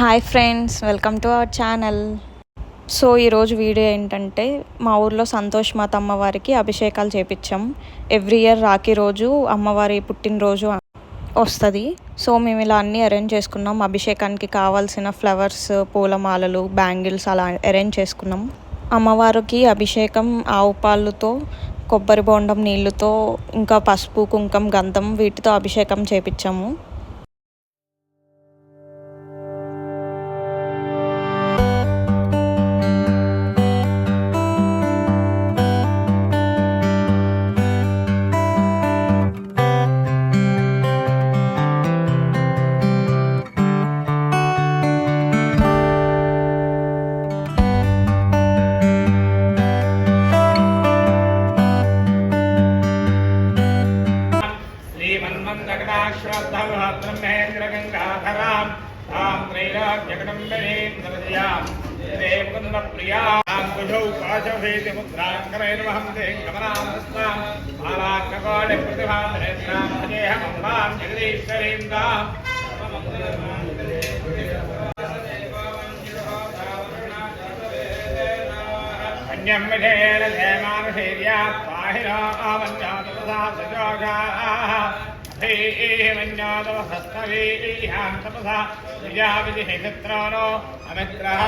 Hi friends, welcome to our channel. So ఈరోజు video ఏంటంటే మా ఊర్లో సంతోష్ మాత అమ్మవారికి అభిషేకాలు చేపించాం. ఎవ్రీ ఇయర్ రాఖీ రోజు అమ్మవారి పుట్టినరోజు వస్తుంది. సో మేము ఇలా అన్నీ అరేంజ్ చేసుకున్నాం. అభిషేకానికి కావాల్సిన ఫ్లవర్స్, పూలమాలలు, బ్యాంగిల్స్ అలా అరేంజ్ చేసుకున్నాం. అమ్మవారికి అభిషేకం ఆవు పాలుతో, కొబ్బరి బోండం నీళ్ళతో, ఇంకా పసుపు, కుంకుమ, గంధం వీటితో అభిషేకం చేపించాము. ब्रह्मेन्द्रगंगाधरां तां त्रैलोक्यकदम्बिनीं देवकुन्दप्रियां कुजौ पाशभेतिमुद्राङ्करैर्वहं दें गमनामस्तां बालाककोटिप्रतिभाधरेन्द्रां भजेऽहमम्बां जगदीश्वरीं तां अन्यं विधेन जयमानशैर्या पाहिनो आवन्यातपसा सजोगाः मन्यादवहस्तवीर्यां तपसा विद्याविधिहित्रानो अमित्रः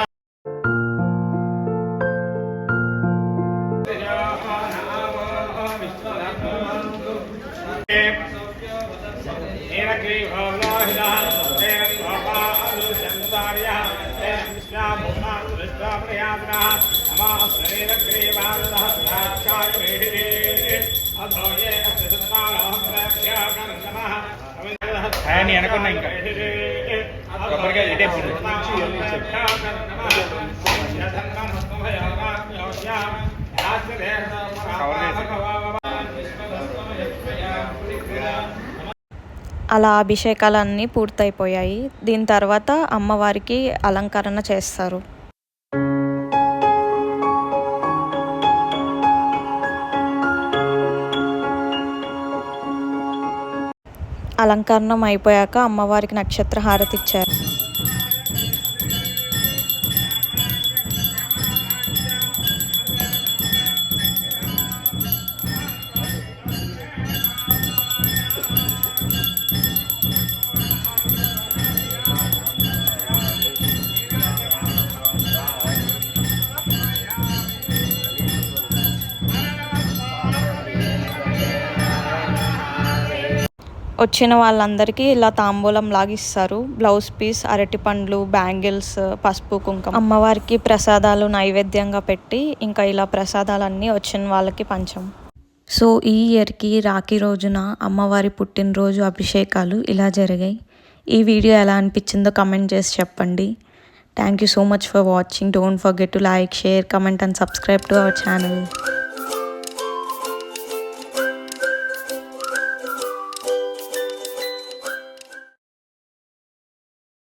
అని అనుకున్నా ఇంకా కొబ్బరికాయ ఇటే అలా అభిషేకాలన్నీ పూర్తయిపోయాయి. దీని తర్వాత అమ్మవారికి అలంకరణ చేస్తారు. అలంకరణం అయిపోయాక అమ్మవారికి నక్షత్ర హారతి ఇచ్చారు. వచ్చిన వాళ్ళందరికీ ఇలా తాంబూలం లాగిస్తారు. బ్లౌజ్ పీస్, అరటి పండ్లు, బ్యాంగిల్స్, పసుపు, కుంకుమ అమ్మవారికి ప్రసాదాలు నైవేద్యంగా పెట్టి ఇంకా ఇలా ప్రసాదాలన్నీ వచ్చిన వాళ్ళకి పంచాం. సో ఈ ఇయర్కి రాఖీ రోజున అమ్మవారి పుట్టినరోజు అభిషేకాలు ఇలా జరిగాయి. ఈ వీడియో ఎలా అనిపించిందో కమెంట్ చేసి చెప్పండి. Thank you so much for watching. Don't forget to like, share, comment and subscribe to our channel.